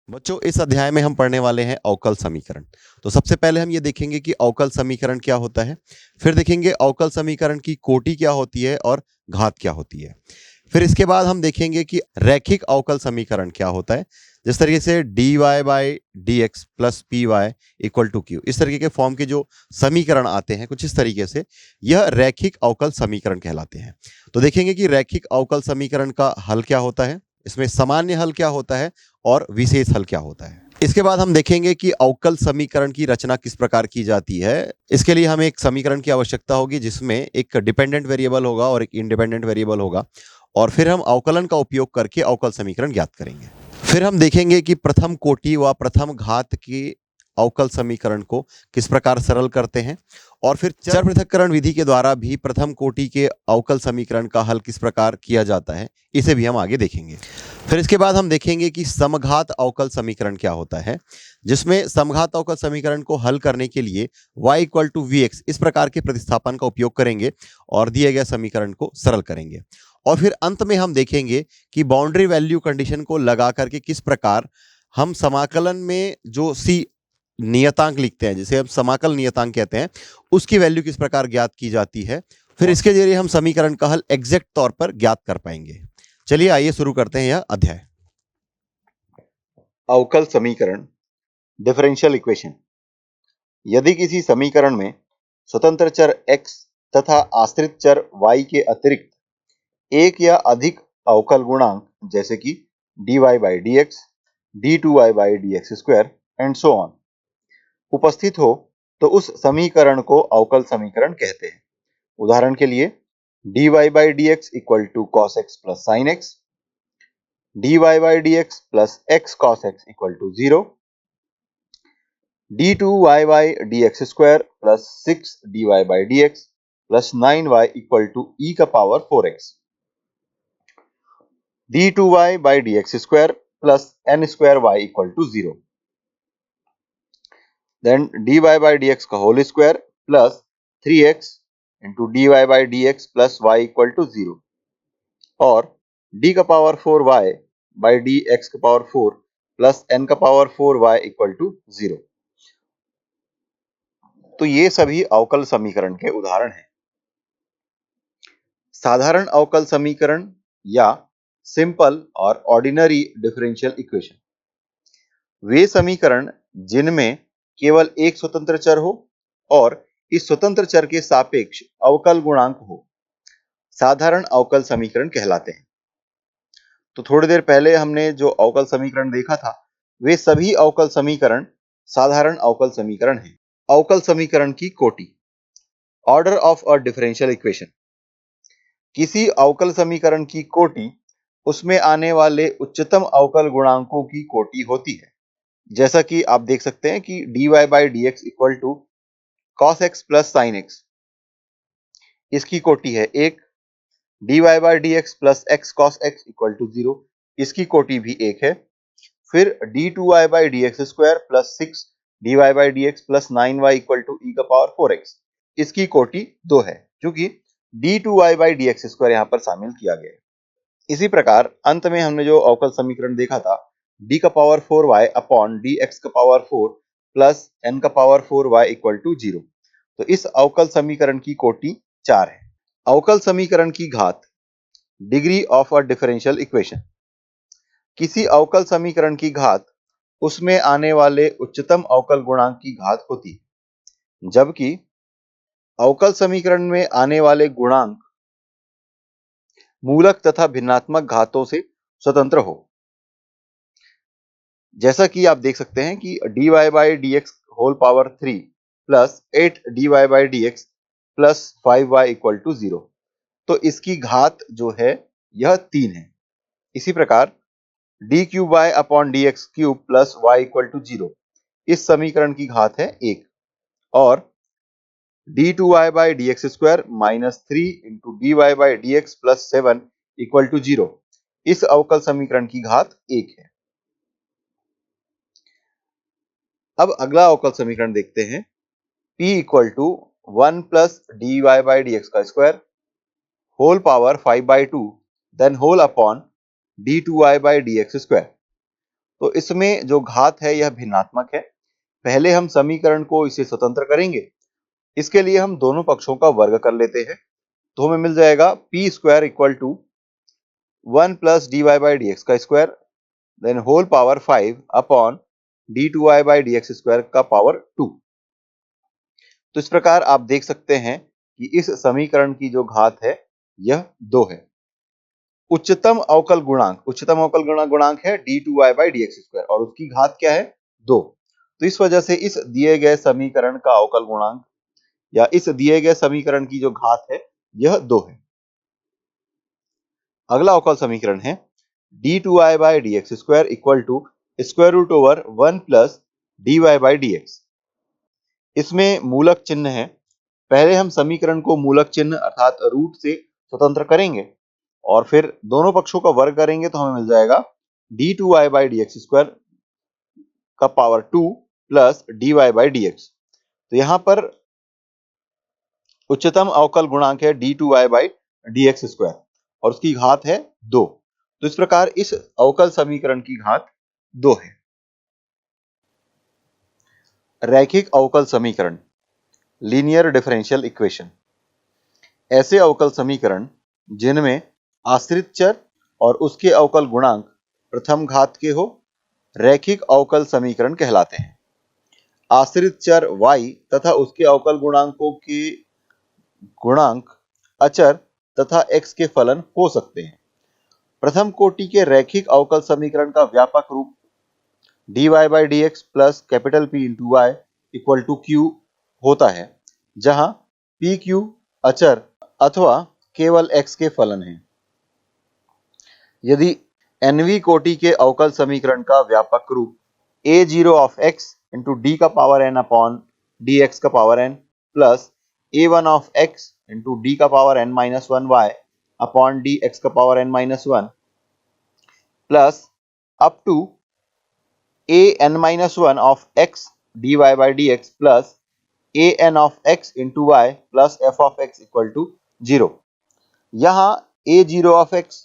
बच्चों इस अध्याय में हम पढ़ने वाले हैं अवकल समीकरण। तो सबसे पहले हम ये देखेंगे कि अवकल समीकरण क्या होता है। फिर देखेंगे अवकल समीकरण की कोटि क्या होती है और घात क्या होती है। फिर इसके बाद हम देखेंगे कि रैखिक अवकल समीकरण क्या होता है। जिस तरीके से D Y by D x plus P Y equal to Q, इस तरीके के फॉर्म के जो समीकरण आते हैं कुछ इस तरीके से, यह रैखिक अवकल समीकरण कहलाते हैं। तो देखेंगे कि रैखिक अवकल समीकरण का हल क्या होता है, इसमें सामान्य हल क्या होता है और विशेष हल क्या होता है। इसके बाद हम देखेंगे कि अवकल समीकरण की रचना किस प्रकार की जाती है। इसके लिए हमें एक समीकरण की आवश्यकता होगी जिसमें एक डिपेंडेंट वेरिएबल होगा और एक इंडिपेंडेंट वेरिएबल होगा, और फिर हम अवकलन का उपयोग करके अवकल समीकरण ज्ञात करेंगे। फिर हम देखेंगे कि प्रथम कोटि व प्रथम घात की अवकल समीकरण को किस प्रकार सरल करते हैं, और फिर चर पृथक्करण विधि के द्वारा भी प्रथम कोटि के अवकल समीकरण का हल किस प्रकार किया जाता है, इसे भी हम आगे देखेंगे। फिर इसके बाद हम देखेंगे कि समघात अवकल समीकरण क्या होता है, जिसमें समघात अवकल समीकरण को हल करने के लिए y equal to V X इस प्रकार के प्रतिस्थापन का उपयोग करेंगे और दिए गए समीकरण को सरल करेंगे। और फिर अंत में हम देखेंगे कि बाउंड्री वैल्यू कंडीशन को लगा करके किस प्रकार हम समाकलन में जो सी नियतांक लिखते हैं, जिसे हम समाकल नियतांक कहते हैं, उसकी वैल्यू किस प्रकार ज्ञात की जाती है। फिर इसके जरिए हम समीकरण का हल एग्जैक्ट तौर पर ज्ञात कर पाएंगे। चलिए आइए शुरू करते हैं यह अध्याय। अवकल समीकरण, डिफरेंशियल इक्वेशन। यदि किसी समीकरण में स्वतंत्र चर x तथा आश्रित चर y के अतिरिक्त एक या अधिक अवकल गुणांक जैसे कि dy by D x, d2y by D x square and so on उपस्थित हो तो उस समीकरण को अवकल समीकरण कहते हैं। उदाहरण के लिए dy by D X equal to cos X plus sine X, dy by D x plus X cos X equal to 0, d2y dx square plus 6dy by dx plus 9y equal to e का power 4x, d2y by dx square plus n square y equal to 0, then dy by dx का whole square plus 3x into dy by dx plus y equal to 0 और d का power 4y by dx का power 4 plus n का power 4y equal to 0। तो ये सभी अवकल समीकरण के उदाहरण हैं। साधारण अवकल समीकरण या सिंपल और ऑर्डिनरी डिफरेंशियल इक्वेशन, वे समीकरण जिनमें केवल एक स्वतंत्र चर हो और इस स्वतंत्र चर के सापेक्ष अवकल गुणांक हो, साधारण अवकल समीकरण कहलाते हैं। तो थोड़ी देर पहले हमने जो अवकल समीकरण देखा था, वे सभी अवकल समीकरण साधारण अवकल समीकरण हैं। अवकल समीकरण की कोटि, order of a differential equation. किसी अवकल समीकरण की कोटि उसमें आने वाले उच्चतम अवकल गुणांकों की कोटि होती है। जैसा कि आप देख सकते हैं कि dy by D X equal to cos X plus sine X, इसकी कोटि है 1। dy by D x plus X cos X equal to 0, इसकी कोटि भी 1 है। फिर d2y by D x square plus 6 dy by D x plus 9y equal to e का power 4x, इसकी कोटि 2 है, क्योंकि d2y by D x square यहाँ पर शामिल किया गया है। इसी प्रकार अंत में हमने जो अवकल समीकरण देखा था, d का पावर 4y अपॉन dx का पावर 4 प्लस n का पावर 4y इक्वल टू 0। तो इस अवकल समीकरण की कोटि 4 है। अवकल समीकरण की घात, degree of a differential equation. किसी अवकल समीकरण की घात उसमें आने वाले उच्चतम अवकल गुणांक की घात होती है, जबकि अवकल समीकरण में आने वाले गुणांक मूलक तथा भिन्नात्मक घातों से स्वतंत्र हो। जैसा कि आप देख सकते हैं कि dy by D X whole power 3 plus 8 dy by D x plus 5y equal to 0, तो इसकी घात जो है यह 3 है। इसी प्रकार D cube Y upon D X cube plus Y equal to 0, इस समीकरण की घात है 1। और d2y by D x square minus 3 into D Y by D x plus 7 equal to 0, इस अवकल समीकरण की घात 1 है। अब अगला अवकल समीकरण देखते हैं। p equal to 1 plus D Y by D x का square whole power 5 by 2 then whole upon d2y by D x square. तो इसमें जो घात है यह भिन्नात्मक है। पहले हम समीकरण को इसे स्वतंत्र करेंगे। इसके लिए हम दोनों पक्षों का वर्ग कर लेते हैं। तो हमें मिल जाएगा p square equal to 1 plus dy by D x का square then whole power 5 upon d2y by D x square का पावर 2। तो इस प्रकार आप देख सकते हैं कि इस समीकरण की जो घात है यह 2 है। उच्चतम अवकल गुणांक है d2y by D x square और उसकी घात क्या है 2। तो इस वजह से इस दिए गए समीकरण का अवकल गुणांक या इस दिए गए समीकरण की जो घात है यह 2 है। अगला अवकल समीकरण है d2y by D x square equal to square root over 1 plus dy by D X. इसमें मूलक चिन्ह है। पहले हम समीकरण को मूलक चिन्ह अर्थात रूट से स्वतंत्र करेंगे और फिर दोनों पक्षों का वर्ग करेंगे तो हमें मिल जाएगा d2y by D x square का power 2 plus dy by D X. तो यहां पर उच्चतम अवकल गुणांक है d2y by D x square और उसकी घात है 2। तो इस प्रकार इस अवकल समीकरण की घात 2 है। रैखिक अवकल समीकरण लीनियर डिफरेंशियल इक्वेशन ऐसे अवकल समीकरण जिनमें आश्रित चर और उसके अवकल गुणांक प्रथम घात के हो रैखिक अवकल समीकरण कहलाते हैं। आश्रित चर y तथा उसके अवकल गुणांकों के गुणांक अचर तथा x के फलन हो सकते हैं। प्रथम कोटि के रैखिक अवकल समीकरण का व्यापक रूप dy by D x plus capital P into Y equal to Q होता है, जहां PQ अचर अथवा केवल x के फलन हैं। यदि nवीं कोटि के अवकल समीकरण का व्यापक रूप a0 of x into D का power n upon D x का power n plus a1 of x into D का power n minus 1 y upon D x का power n minus 1 plus up to an minus 1 of x dy by D x plus an of x into y plus f of x equal to 0। यहाँ a0 of x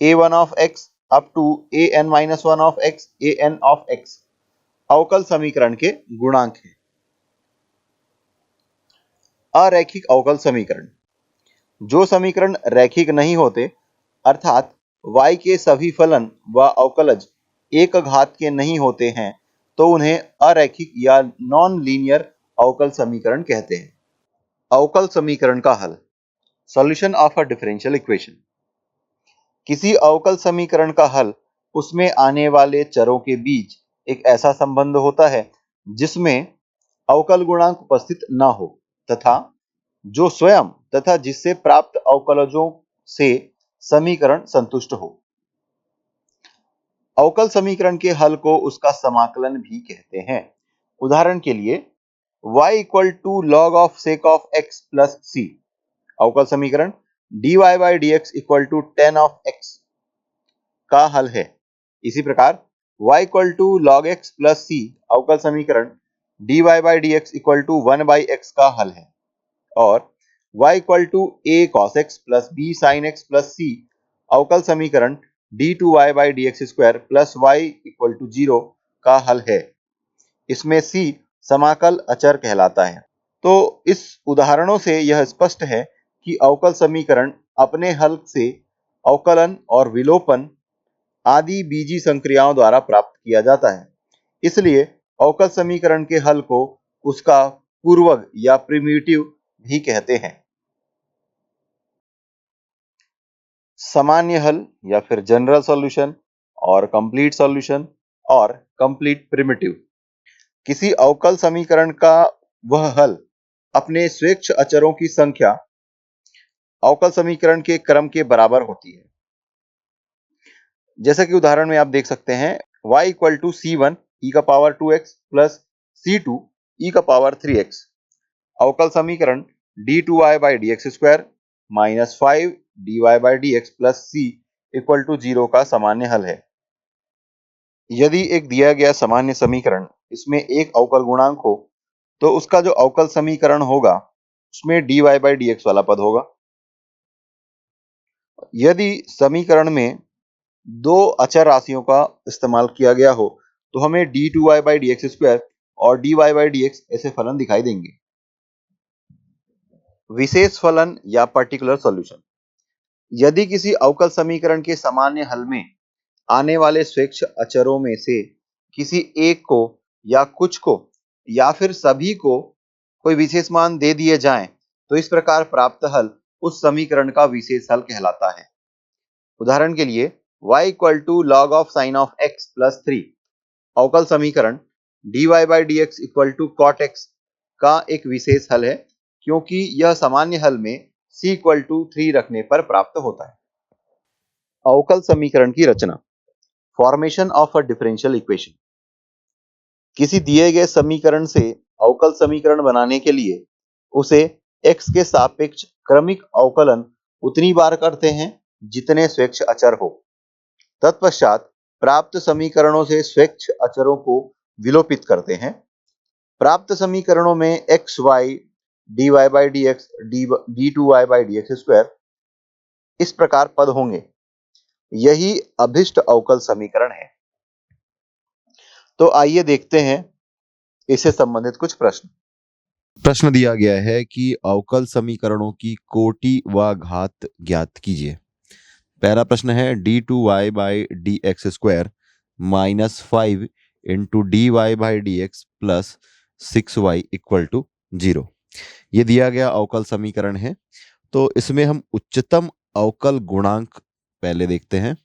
a1 of x up to an minus 1 of x an of x अवकल समीकरण के गुणांक है। अरैखिक अवकल समीकरण जो समीकरण रैखिक नहीं होते अर्थात y के सभी फलन व अवकलज एक घात के नहीं होते हैं तो उन्हें अरैखिक या नॉन लीनियर अवकल समीकरण कहते हैं। अवकल समीकरण का हल solution of a differential equation किसी अवकल समीकरण का हल उसमें आने वाले चरों के बीच एक ऐसा संबंध होता है जिसमें अवकल गुणांक उपस्थित न हो तथा जो स्वयं तथा जिससे प्राप्त अवकलजों से समीकरण संतुष्ट हो। अवकल समीकरण के हल को उसका समाकलन भी कहते हैं। उदाहरण के लिए y equal to log of sec of x plus c अवकल समीकरण dy by D X equal to tan of x का हल है। इसी प्रकार y equal to log x plus c अवकल समीकरण dy by D X equal to 1 by x का हल है और y equal to a cos x plus b sin x plus c अवकल समीकरण d2y by D x square plus y equal to 0 का हल है। इसमें c समाकल अचर कहलाता है। तो इस उदाहरणों से यह स्पष्ट है कि अवकल समीकरण अपने हल से अवकलन और विलोपन आदि बीजीय संक्रियाओं द्वारा प्राप्त किया जाता है। इसलिए अवकल समीकरण के हल को उसका पूर्वग या प्रिमिटिव भी कहते हैं। सामान्य हल या फिर जनरल सॉल्यूशन और कंप्लीट सॉल्यूशन और कंप्लीट प्रिमिटिव किसी अवकल समीकरण का वह हल अपने स्वेच्छ अचरों की संख्या अवकल समीकरण के क्रम के बराबर होती है। जैसा कि उदाहरण में आप देख सकते हैं y equal to c1 e का power 2x plus c2 e का पावर 3x अवकल समीकरण d2y by D x square minus 5 dy by D x plus c equal to 0 का सामान्य हल है। यदि एक दिया गया सामान्य समीकरण इसमें एक अवकल गुणांक हो तो उसका जो अवकल समीकरण होगा उसमें dy बाई डी एक्स वाला पद होगा। यदि समीकरण में दो अचर राशियों का इस्तेमाल किया गया हो तो हमें d2y/dx² और dy/dx ऐसे फलन दिखाई देंगे। विशेष फलन या पर्टिकुलर सॉल्यूशन। यदि किसी अवकल समीकरण के सामान्य हल में आने वाले स्वेच्छ अचरों में से किसी एक को या कुछ को या फिर सभी को कोई विशेष मान दे दिए जाएं, तो इस प्रकार प्राप्त हल उस समीकरण का विशेष हल कहलाता है। उदाहरण के लिए y = log of sin of x plus 3 अवकल समीकरण dy/dx = cot x का एक विशेष हल है, क्योंकि यह सामान्य हल में c = 3 रखने पर प्राप्त होता है। अवकल समीकरण की रचना। Formation of a differential equation. किसी दिए गए समीकरण से अवकल समीकरण बनाने के लिए उसे x के सापेक्ष क्रमिक अवकलन उतनी बार करते हैं जितने स्वेच्छ अचर हो। तत्पश्चात प्राप्त समीकरणों से स्वेच्छ अचरों को विलोपित करते हैं। प्राप्त समीकरणों में x, y, dy/dx, d2y/dx² इस प्रकार पद होंगे। यही अभिष्ट अवकल समीकरण है। तो आइए देखते हैं इससे संबंधित कुछ प्रश्न। प्रश्न दिया गया है कि अवकल समीकरणों की कोटि व घात ज्ञात कीजिए। पहला प्रश्न है d2y/dx² -5 into dy/dx plus 6y = 0। ये दिया गया अवकल समीकरण है। तो इसमें हम उच्चतम अवकल गुणांक पहले देखते हैं।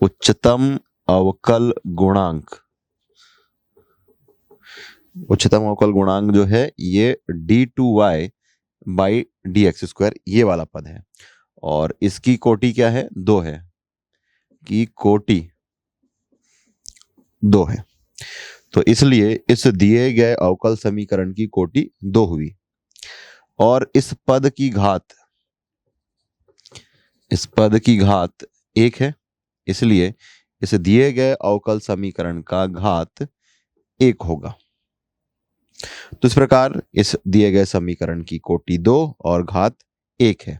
उच्चतम अवकल गुणांक जो है ये d2y/dx² ये वाला पद है और इसकी कोटि क्या है? 2 है कि कोटि 2 है। तो इसलिए इस दिए गए अवकल समीकरण की कोटि 2 हुई और इस पद की घात 1 है, इसलिए इस दिए गए अवकल समीकरण का घात 1 होगा। तो इस प्रकार इस दिए गए समीकरण की कोटि 2 और घात 1 है।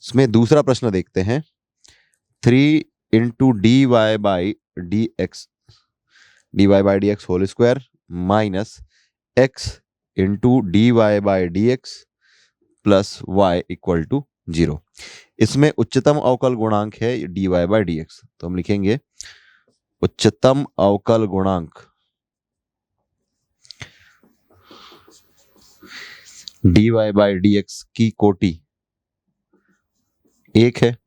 इसमें दूसरा प्रश्न देखते हैं। 3 into dy/dx whole square minus x into dy/dx plus y = 0। इसमें उच्चतम अवकल गुणांक है dy/dx, तो हम लिखेंगे उच्चतम अवकल गुणांक dy/dx की कोटि 1 है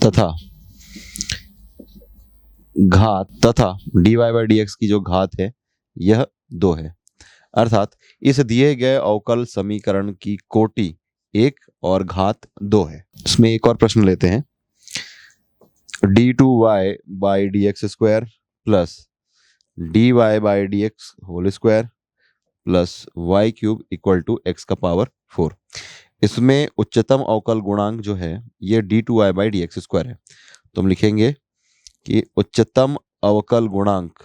तथा dy/dx की जो घात है यह 2 है। अर्थात इस दिए गए अवकल समीकरण की कोटि 1 और घात 2 है। इसमें एक और प्रश्न लेते हैं। d2y/dx² plus dy/dx whole square plus y³ = x⁴। इसमें उच्चतम अवकल गुणांक जो है ये d2y/dx² है, तो हम लिखेंगे कि उच्चतम अवकल गुणांक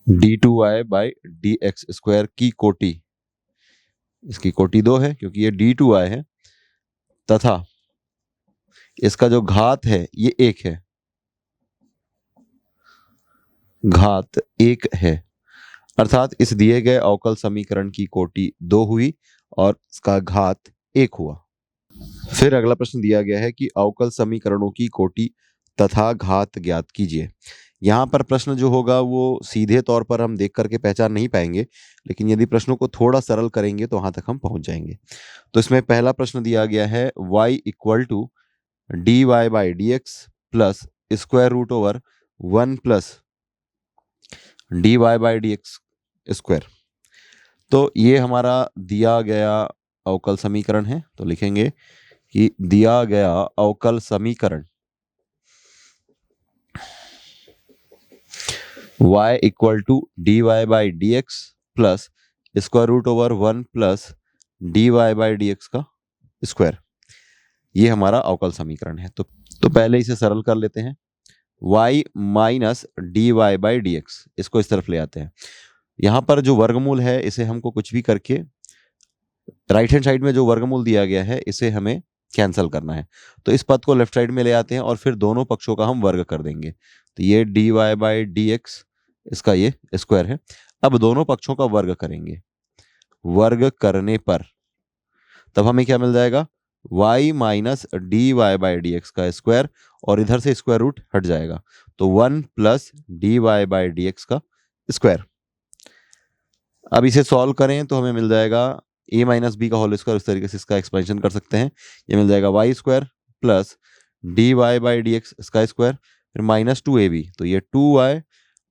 d2y/dx² की कोटि, इसकी कोटि 2 है क्योंकि ये d2y है तथा इसका जो घात है ये 1 है, घात 1 है। अर्थात इस दिए गए अवकल समीकरण की कोटि 2 हुई और इसका घात 1 हुआ। फिर अगला प्रश्न दिया गया है कि अवकल समीकरणों की कोटि तथा घात ज्ञात कीजिए। यहाँ पर प्रश्न जो होगा वो सीधे तौर पर हम देख करके पहचान नहीं पाएंगे, लेकिन यदि प्रश्नों को थोड़ा सरल करेंगे तो वहां तक हम पहुंच जाएंगे। तो इसमें पहला प्रश्न दिया गया है y = dy/dx plus √1 plus dy/dx²। तो ये हमारा दिया गया अवकल समीकरण है, तो लिखेंगे कि दिया गया अवकल समीकरण y = dy/dx plus √1 plus dy/dx²। ये हमारा अवकल समीकरण है। तो पहले इसे सरल कर लेते हैं। y माइनस dy/dx इसको इस तरफ ले आते हैं। यहाँ पर जो वर्गमूल है इसे हमको कुछ भी करके राइट हैंड साइड में जो वर्गमूल दिया गया है इसे हमें कैंसिल करना है, तो इस पद को लेफ्ट साइड में ले आते हैं और फिर दोनों पक्षों का हम वर्ग कर देंगे। तो ये dy बाई डी एक्स, इसका ये स्क्वायर है। अब दोनों पक्षों का वर्ग करेंगे, वर्ग करने पर तब हमें क्या मिल जाएगा, y minus D Y by D x का स्क्वायर, और इधर से स्क्वायर रूट हट जाएगा, तो 1 plus D Y by D x का स्क्वायर। अब इसे सॉल्व करें तो हमें मिल जाएगा a माइनस बी का होल स्क्वायर, उस तरीके से इसका एक्सपेंशन कर सकते हैं। ये मिल जाएगा Y square plus D Y by D X इसका स्क्वायर, फिर माइनस 2ab, तो ये 2y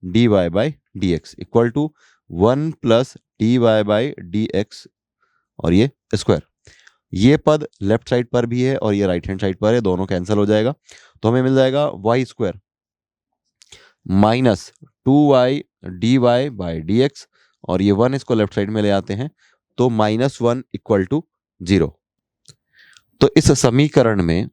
D Y by D X equal to 1 plus D Y by D x और ये स्क्वायर। ये पद लेफ्ट साइड पर भी है और ये राइट हैंड साइड पर है, दोनों कैंसिल हो जाएगा, तो हमें मिल जाएगा Y square minus 2y D Y by D x, और ये 1 इसको लेफ्ट साइड में ले आते हैं, तो -1 इक्वल टू 0। तो इस समीकरण में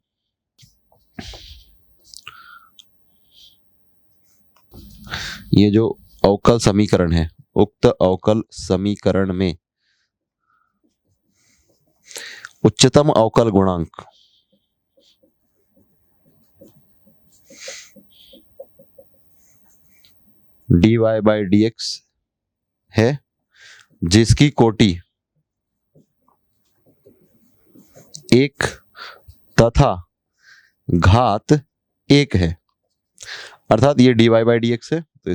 ये जो अवकल समीकरण है, उक्त अवकल समीकरण में उच्चतम अवकल गुणांक dy बाई डी एक्स है, जिसकी कोटि 1 तथा घात 1 है। अर्थात ये dy बाई डी एक्स है, तो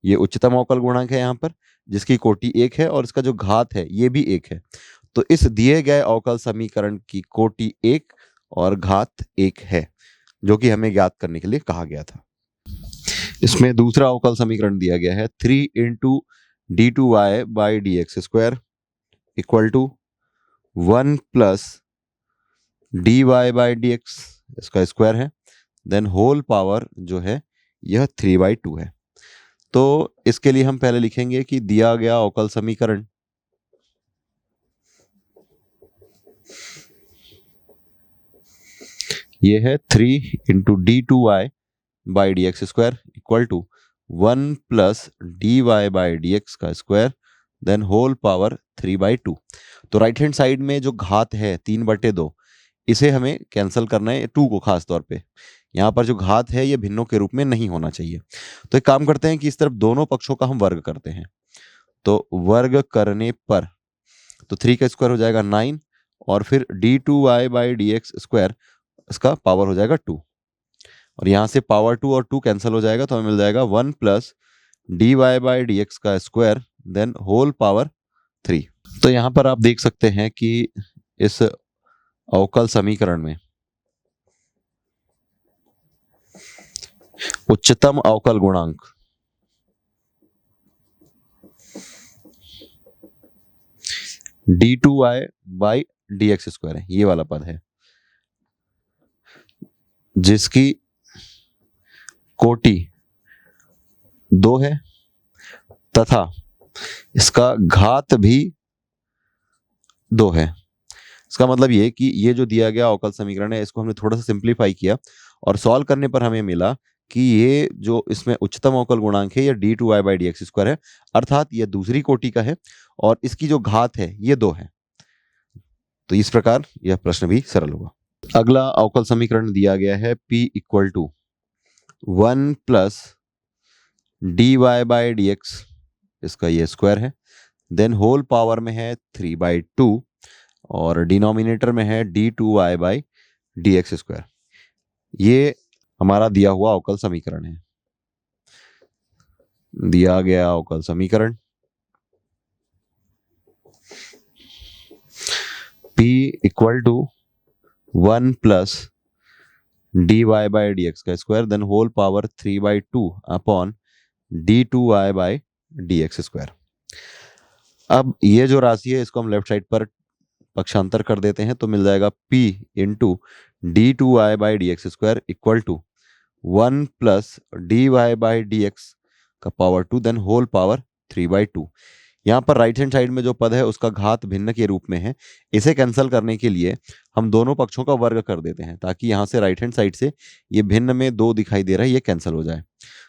ये उच्चतम अवकल गुणांक है यहाँ पर, जिसकी कोटि 1 है और इसका जो घात है ये भी 1 है। तो इस दिए गए अवकल समीकरण की कोटि 1 और घात 1 है, जो कि हमें ज्ञात करने के लिए कहा गया था। इसमें दूसरा अवकल समीकरण दिया गया है 3 into D two Y by D x square equal to 1 plus D Y by D X इसका स्क्वायर है, देन होल पावर जो है यह 3/2 है। तो इसके लिए हम पहले लिखेंगे कि दिया गया अवकल समीकरण ये है 3 into D two Y by D x square equal to 1 plus D Y by D x का स्क्वायर, देन होल पावर 3/2। तो राइट हैंड साइड में जो घात है 3/2, इसे हमें कैंसिल करना है, 2 को खास तौर पे। यहाँ पर जो घात है ये भिन्नों के रूप में नहीं होना चाहिए। तो एक काम करते हैं कि इस तरफ दोनों पक्षों का हम वर्ग करते हैं, तो वर्ग करने पर तो 3 का स्क्वायर हो जाएगा 9, और फिर D two Y by D x square इसका पावर हो जाएगा 2, और यहाँ से पावर 2 और 2 कैंसिल हो जाएगा, तो हमें मिल जाएगा 1 plus D Y by D x का स्क्वायर, देन होल पावर 3। तो यहाँ पर आप देख सकते हैं कि इस अवकल समीकरण में उच्चतम अवकल गुणांक D two Y by D x square है, ये वाला पद है, जिसकी कोटि 2 है तथा इसका घात भी 2 है। इसका मतलब ये कि ये जो दिया गया अवकल समीकरण है इसको हमने थोड़ा सा सिंप्लीफाई किया और सॉल्व करने पर हमें मिला कि ये जो इसमें उच्चतम अवकल गुणांक है ये D two Y by D x square है, अर्थात ये दूसरी कोटि का है और इसकी जो घात है ये 2 है। तो इस प्रकार यह प्रश्न भी सरल होगा। अगला अवकल समीकरण दिया गया है p equal to 1 plus D Y by D X, इसका ये स्क्वायर है, देन होल पावर में है 3/2 और डिनोमिनेटर में है D two Y by D x square. ये हमारा दिया हुआ अवकल समीकरण है। दिया गया अवकल समीकरण p equal to 1 plus D Y by D x का square, then whole power 3/2 upon D two Y by D x square. अब ये जो राशि है इसको हम लेफ्ट साइड पर पक्षांतर कर देते हैं, तो मिल जाएगा p into D two Y by D x square equal to 1 plus D Y by D x का पावर 2, देन होल पावर 3/2। यहाँ पर राइट हैंड साइड में जो पद है उसका घात भिन्न के रूप में है, इसे कैंसिल करने के लिए हम दोनों पक्षों का वर्ग कर देते हैं, ताकि यहाँ से राइट हैंड साइड से ये भिन्न में 2 दिखाई दे रहा है, ये कैंसिल हो जाए।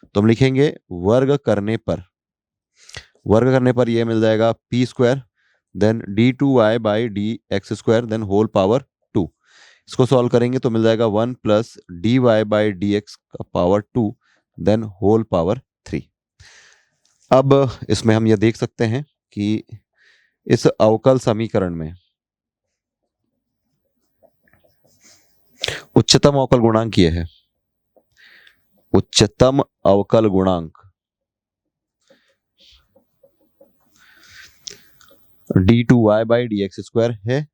तो हम लिखेंगे वर्ग करने पर ये मिल जाएगा p square, then d2y by D x square then whole power 2। इसको सॉल्व करेंगे तो मिल जाएगा 1 plus D Y by D x का पावर 2 देन होल पावर 3। अब इसमें हम यह देख सकते हैं कि इस अवकल समीकरण में उच्चतम अवकल गुणांक ये है। उच्चतम अवकल गुणांक d2y by D x square है,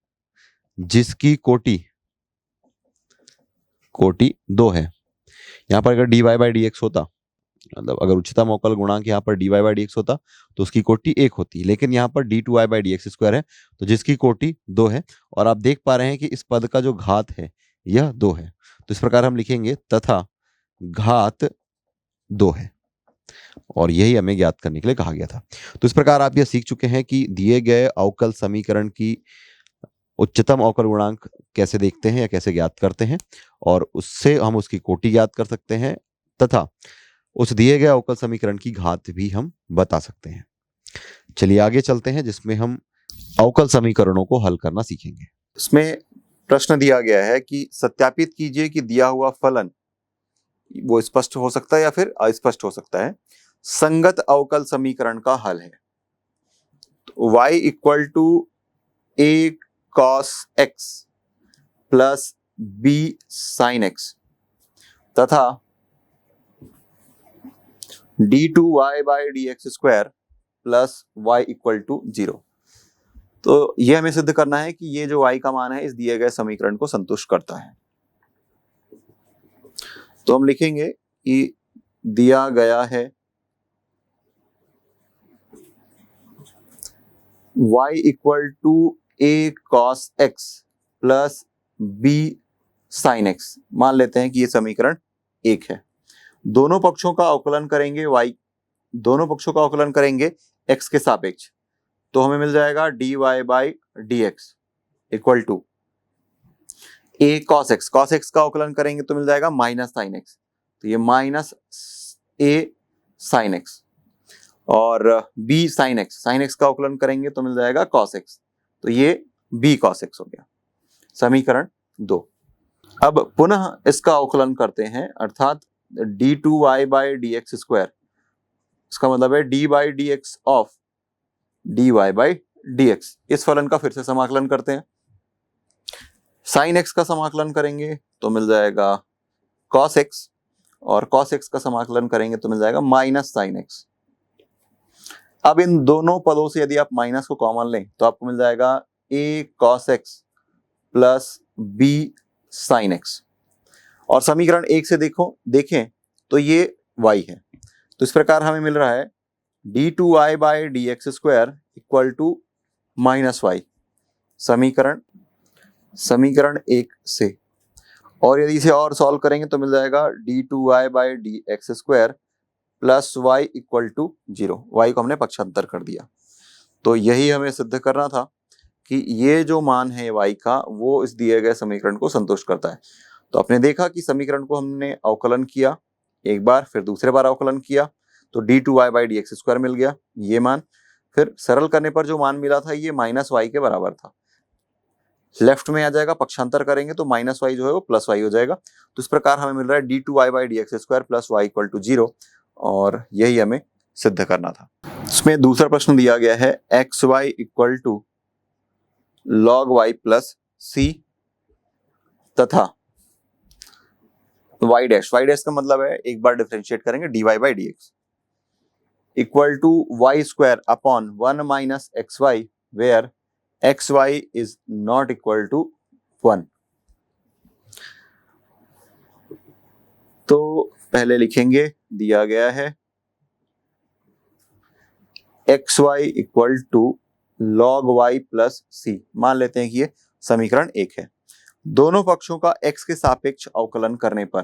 जिसकी कोटि 2 है। यहां पर अगर dy बाई डी एक्स होता, मतलब अगर उच्चतम अवकल गुणांक यहाँ पर dy बाई डी एक्स होता तो उसकी कोटि 1 होती, लेकिन यहाँ पर d2y by D x square है तो जिसकी कोटि 2 है। और आप देख पा रहे हैं कि इस पद का जो घात है यह 2 है, तो इस प्रकार हम लिखेंगे तथा घात 2 है, और यही हमें ज्ञात करने के लिए कहा गया था। तो इस प्रकार आप यह सीख चुके हैं कि दिए गए अवकल समीकरण की उच्चतम अवकल गुणांक कैसे देखते हैं या कैसे ज्ञात करते हैं, और उससे हम उसकी कोटि ज्ञात कर सकते हैं तथा उस दिए गए अवकल समीकरण की घात भी हम बता सकते हैं। चलिए आगे चलते हैं, जिसमें हम अवकल समीकरणों को हल करना सीखेंगे। इसमें प्रश्न दिया गया है कि सत्यापित कीजिए कि दिया हुआ फलन वो स्पष्ट हो सकता है या फिर अस्पष्ट हो सकता है। संगत अवकल समीकरण का हल है। तो y equal to a cos x plus b sin x तथा d2y by D x square plus y equal to 0। तो यह हमें सिद्ध करना है कि ये जो y का मान है इस दिए गए समीकरण को संतुष्ट करता है। तो हम लिखेंगे कि दिया गया है y equal to a cos x plus b sin x। मान लेते हैं कि ये समीकरण 1 है। दोनों पक्षों का अवकलन करेंगे दोनों पक्षों का अवकलन करेंगे x के सापेक्ष, तो हमें मिल जाएगा dy by D X equal to a cos x। cos x का अवकलन करेंगे तो मिल जाएगा माइनस साइन x, तो ये माइनस a sin x, और b sin x का अवकलन करेंगे तो मिल जाएगा cos x, तो ये b cos x हो गया। समीकरण 2। अब पुनः इसका अवकलन करते हैं, अर्थात d2y by D x square, इसका मतलब है d by D x of dy by D x. इस फलन का फिर से समाकलन करते हैं। साइन x का समाकलन करेंगे तो मिल जाएगा cos x, और cos x का समाकलन करेंगे तो मिल जाएगा माइनस साइन x। अब इन दोनों पदों से यदि आप माइनस को कॉमन लें तो आपको मिल जाएगा a cos x plus b sin x, और समीकरण 1 से देखें तो ये y है, तो इस प्रकार हमें मिल रहा है d2y by D x square equal to minus Y. समीकरण 1 से, और यदि इसे और सॉल्व करेंगे तो मिल जाएगा d2y by D x square plus Y equal to 0। Y को हमने पक्षांतर कर दिया। तो यही हमें सिद्ध करना था कि ये जो मान है y का वो इस दिए गए समीकरण को संतुष्ट करता है। तो आपने देखा कि समीकरण को हमने अवकलन किया एक बार, फिर दूसरे बार अवकलन किया तो d2y by D x square मिल गया ये मान। फिर सरल करने पर जो मान मिला था ये माइनस वाई के बराबर था। लेफ्ट में आ जाएगा, पक्षांतर करेंगे तो माइनस वाई जो है वो प्लस वाई हो जाएगा। तो इस प्रकार हमें मिल रहा है d2y by D x square plus Y equal to 0, और यही हमें सिद्ध करना था। इसमें दूसरा प्रश्न दिया गया है X Y equal to log Y plus C तथा वाई डैश का मतलब है, एक बार डिफरेंशिएट करेंगे dy by D X equal to Y square upon 1 minus X Y, where X Y is not equal to 1। तो पहले लिखेंगे दिया गया है X Y equal to log Y plus C. मान लेते हैं कि ये समीकरण 1 है। दोनों पक्षों का x के सापेक्ष अवकलन करने पर,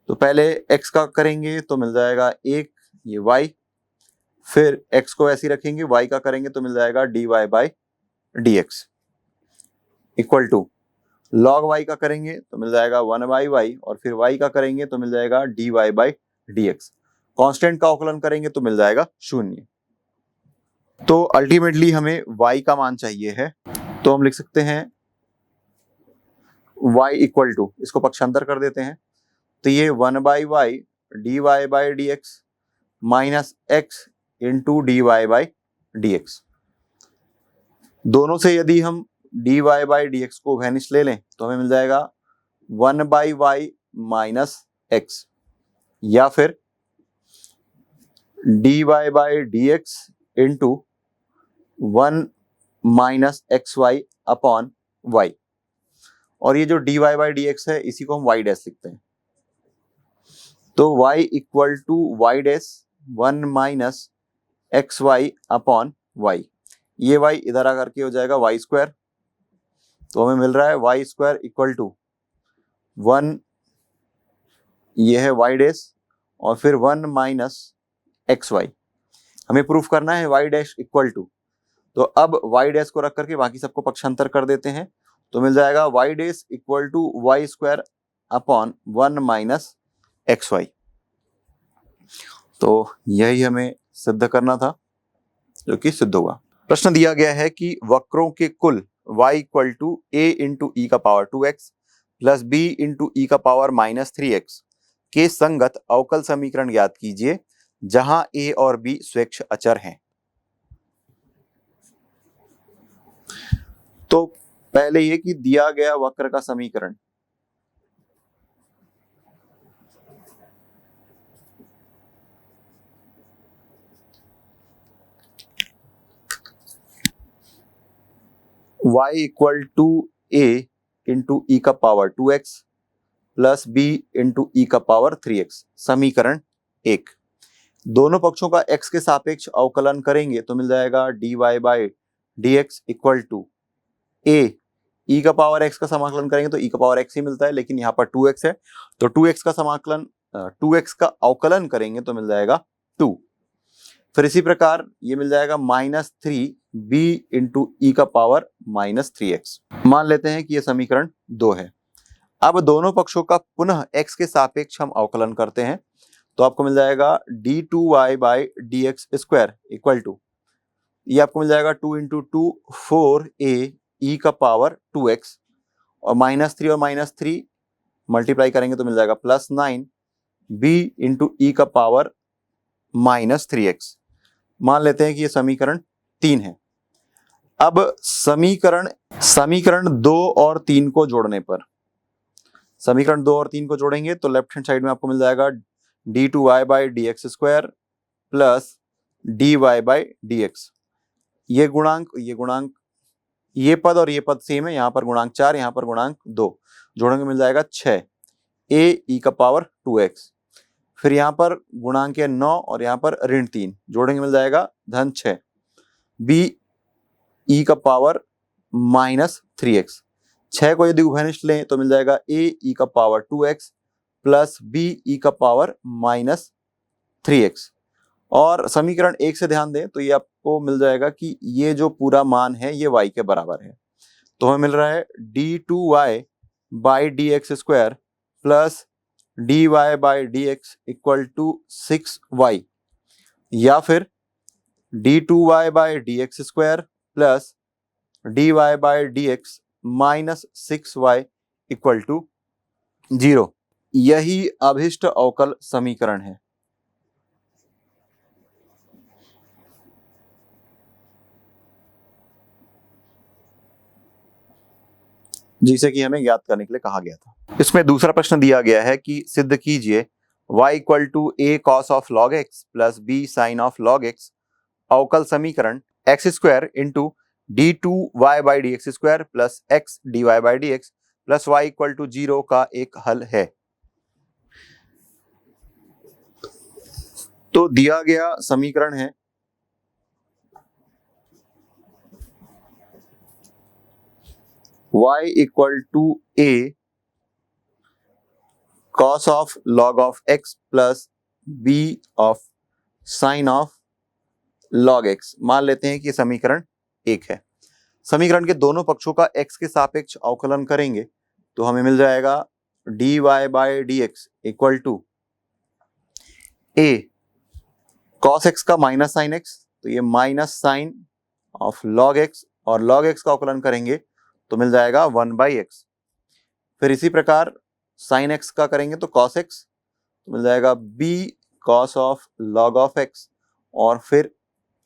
तो पहले x का करेंगे तो मिल जाएगा 1 ये y, फिर x को ऐसे ही रखेंगे, y का करेंगे तो मिल जाएगा dy by D X equal to log y का करेंगे तो मिल जाएगा 1 बाई y, और फिर y का करेंगे तो मिल जाएगा dy by D x. Constant का अवकलन करेंगे तो मिल जाएगा 0। तो अल्टीमेटली हमें y का मान चाहिए है, तो हम लिख सकते हैं y इक्वल टू, इसको पक्षांतर कर देते हैं, तो ये 1/y dy/dx minus x into dy/dx। दोनों से यदि हम dy/dx को वैनिश ले लें तो हमें मिल जाएगा 1/y माइनस x, या फिर dy/dx into 1 minus xy upon y, और ये जो dy/dx है इसी को हम y डैश लिखते हैं। तो y equal to y dash 1 minus xy upon y, ये y इधर आकर के हो जाएगा y स्क्वायर, तो हमें मिल रहा है y स्क्वायर इक्वल टू 1, ये है y डैश, और फिर 1 माइनस xy। हमें प्रूफ करना है y डैश इक्वल टू, तो अब y डैश को रख करके बाकी सबको पक्षांतर कर देते हैं, तो मिल जाएगा y dash equal to y square upon 1 minus xy। तो यही हमें सिद्ध करना था, जो कि सिद्ध हुआ। प्रश्न दिया गया है कि वक्रों के कुल y equal to a into E का power 2x plus b into E का पावर माइनस 3x के संगत अवकल समीकरण ज्ञात कीजिए जहां a और b स्वेच्छ अचर हैं। तो पहले ये कि दिया गया वक्र का समीकरण y equal to a into E का power 2x plus b into E का पावर 3x, समीकरण 1। दोनों पक्षों का x के सापेक्ष अवकलन करेंगे तो मिल जाएगा dy/dx equal to a, e का पावर x का समाकलन करेंगे तो e का पावर x ही मिलता है, लेकिन यहाँ पर 2x है तो 2x का समाकलन 2x का अवकलन करेंगे तो मिल जाएगा 2। फिर इसी प्रकार ये मिल जाएगा माइनस 3b इंटू ई का पावर माइनस 3x। मान लेते हैं कि ये समीकरण 2 है। अब दोनों पक्षों का पुनः x के सापेक्ष हम अवकलन करते हैं तो आपको मिल जाएगा d2y/dx स्क्वायर इक्वल टू, ये आपको मिल जाएगा 2 इंटू 2 4a e का पावर 2x, और माइनस 3 और माइनस 3 मल्टीप्लाई करेंगे तो मिल जाएगा प्लस 9b इंटू ई का पावर माइनस 3x। मान लेते हैं कि ये समीकरण 3 है। अब समीकरण 2 और 3 को जोड़ने पर, समीकरण 2 और 3 को जोड़ेंगे तो लेफ्ट हैंड साइड में आपको मिल जाएगा d2y/dx स्क्वायर प्लस dy/dx। ये गुणांक ये पद और ये पद सेम है, यहाँ पर गुणांक 4, यहाँ पर गुणांक 2, जोड़ेंगे मिल जाएगा 6 a e का पावर 2x। फिर यहाँ पर गुणांक है 9 और यहाँ पर ऋण 3, जोड़ेंगे मिल जाएगा धन 6 b e का पावर माइनस 3x। 6 को यदि उभयनिष्ठ लें तो मिल जाएगा a e का power 2x plus b e का पावर माइनस 3x। और समीकरण 1 से ध्यान दें तो ये आपको मिल जाएगा कि ये जो पूरा मान है ये y के बराबर है, तो हमें मिल रहा है d2y/dx square plus dy/dx equal to 6y, या फिर d2y/dx square plus dy/dx minus 6y equal to 0। यही अभिष्ट अवकल समीकरण है। जिसे कि हमें ज्ञात करने के लिए कहा गया था। इसमें दूसरा प्रश्न दिया गया है कि सिद्ध कीजिए y equal to a cos of log x plus b sin of log x अवकल समीकरण x square into d2y/dx square plus x dy/dx plus y equal to 0 का एक हल है। तो दिया गया समीकरण है y equal to a cos of log of x plus b of sin of log x। मान लेते हैं कि समीकरण 1 है। समीकरण के दोनों पक्षों का x के सापेक्ष अवकलन करेंगे तो हमें मिल जाएगा dy/dx equal to a cos x का माइनस साइन x तो ये minus sine of log X, और लॉग एक्स का अवकलन करेंगे तो मिल जाएगा 1/x। फिर इसी प्रकार साइन एक्स का करेंगे तो कॉस एक्स, तो मिल जाएगा b cos of log of x, और फिर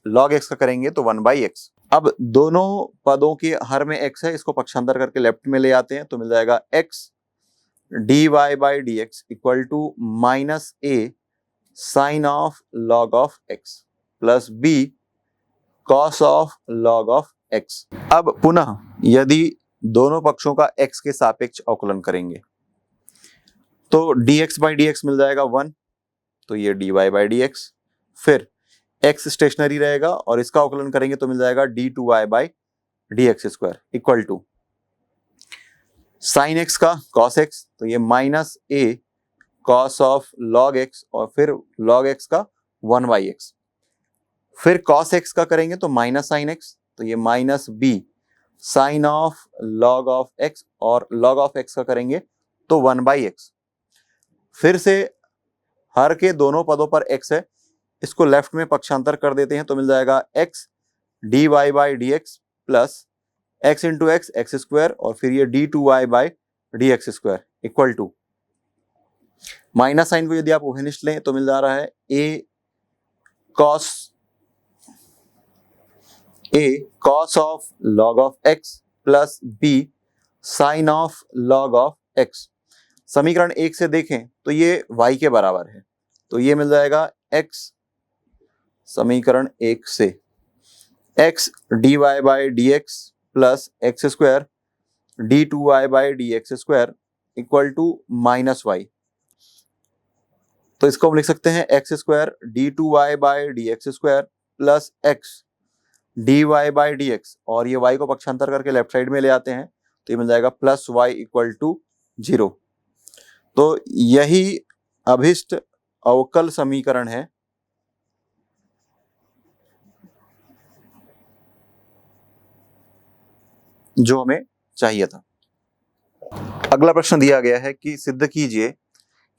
लॉग एक्स का करेंगे तो 1/x। अब दोनों पदों के हर में x है, इसको पक्षांतर करके लेफ्ट में ले आते हैं तो मिल जाएगा x dy/dx equal to minus a sine of log of x plus b cos of log of x। अब पुनः यदि दोनों पक्षों का x के सापेक्ष अवकलन करेंगे तो dx/dx मिल जाएगा 1, तो ये dy/dx। फिर x स्टेशनरी रहेगा और इसका अवकलन करेंगे तो मिल जाएगा d2y/dx² equal to sine x का cos x, तो ये minus a cos of log x और फिर log x का 1/x। फिर cos x का करेंगे तो माइनस साइन x, तो ये minus b sine of log of x, और log ऑफ x का करेंगे तो 1/x। फिर से हर के दोनों पदों पर x है, इसको लेफ्ट में पक्षांतर कर देते हैं तो मिल जाएगा x dy/dx plus x into x x square, और फिर ये d2y/dx² equal to minus sign को यदि आप उभयनिष्ठ लें तो मिल जा रहा है a cos of log of x plus b sine of log of x। समीकरण 1 से देखें तो ये y के बराबर है, तो ये मिल जाएगा x समीकरण 1 से x dy/dx plus x square d2y/dx² equal to minus y. तो इसको हम लिख सकते हैं x² d2y/dx² plus x dy/dx, और ये y को पक्षांतर करके लेफ्ट साइड में ले आते हैं तो ये मिल जाएगा प्लस y इक्वल टू 0। तो यही अभिष्ट अवकल समीकरण है जो हमें चाहिए था। अगला प्रश्न दिया गया है कि सिद्ध कीजिए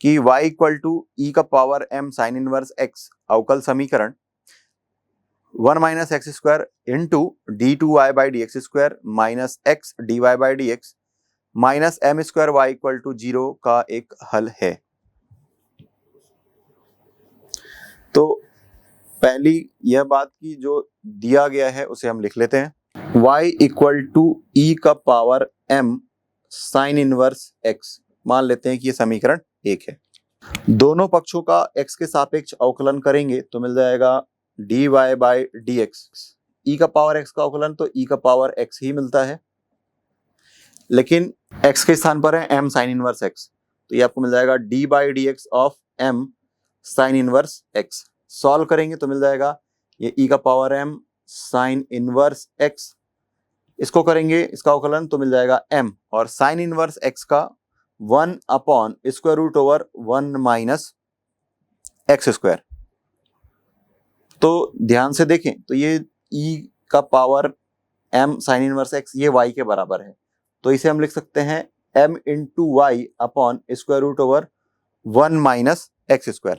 कि y इक्वल टू e का power m sine inverse x अवकल समीकरण 1 minus x square into d2y/dx² minus x dy/dx minus m² y equal to 0 का एक हल है। तो पहली यह बात की जो दिया गया है उसे हम लिख लेते हैं। y इक्वल टू e का power m sine inverse x, मान लेते हैं कि ये समीकरण 1 है। दोनों पक्षों का x के सापेक्ष अवकलन करेंगे तो मिल जाएगा dy/dx। e का पावर x का अवकलन तो e का पावर x ही मिलता है, लेकिन x के स्थान पर है m साइन इनवर्स x, तो ये आपको मिल जाएगा d/dx of m sine inverse x। Solve करेंगे तो मिल जाएगा ये e का power m sine inverse x, इसको करेंगे इसका अवकलन तो मिल जाएगा m, और साइन इनवर्स x का 1/√1 माइनस x²। तो ध्यान से देखें तो ये e का power m sine inverse x ये y के बराबर है, तो इसे हम लिख सकते हैं m into y upon √1 minus x²।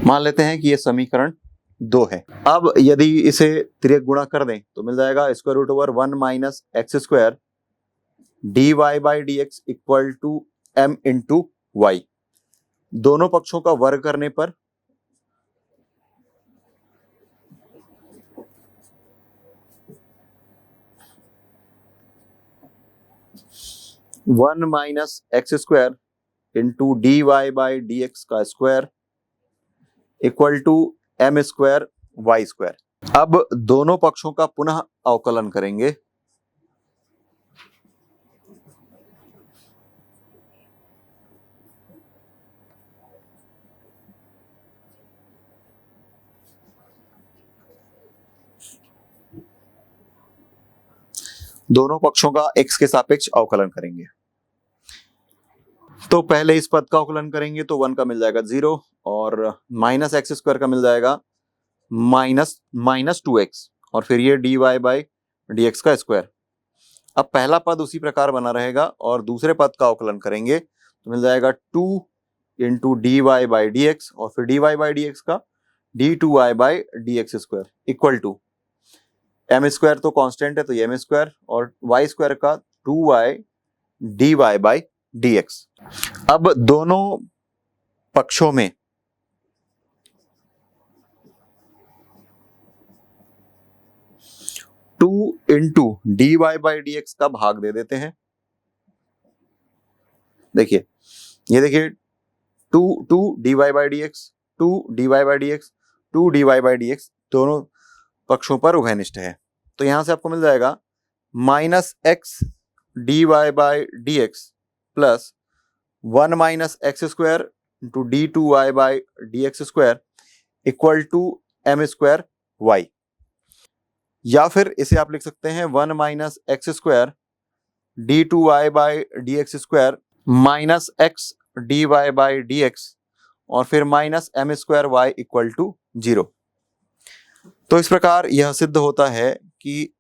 मान लेते हैं कि ये समीकरण 2 है। अब यदि इसे तिर्यक गुणा कर दें तो मिल जाएगा √1 minus x² dy/dx equal to m into y. दोनों पक्षों का वर्ग करने पर one minus x² into dy/dx का square equal to m² y²। अब दोनों पक्षों का पुनः अवकलन करेंगे दोनों पक्षों का x के सापेक्ष अवकलन करेंगे। तो पहले इस पद का अवकलन करेंगे तो 1 का मिल जाएगा 0, और माइनस x² का मिल जाएगा माइनस 2x, और फिर ये dy/dx का स्क्वायर। अब पहला पद उसी प्रकार बना रहेगा और दूसरे पद का अवकलन करेंगे तो मिल जाएगा 2 इंटू dy/dx, और फिर dy/dx का d2y by D x square equal to m square तो कांस्टेंट है तो ये एम स्क्वायर और वाई स्क्वायर का 2y dy बाई dx। अब दोनों पक्षों में two into D Y by D x का भाग दे देते हैं। देखिए ये देखिए two d Y by D x, two d Y by D x, two d Y by D x दोनों पक्षों पर उभयनिष्ठ है। तो यहां से आपको मिल जाएगा minus x d Y by D x plus 1 minus x square into D two Y by D x square equal to m square y. या फिर इसे आप लिख सकते हैं 1 minus x square d two Y by D x square minus x d Y by D x और फिर minus m square y equal to 0। तो इस प्रकार यह सिद्ध होता है कि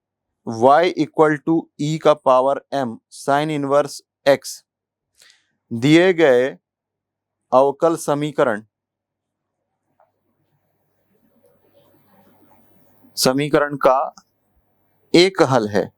y इक्वल टू ई का power m sine inverse x दिए गए अवकल समीकरण का एक हल है।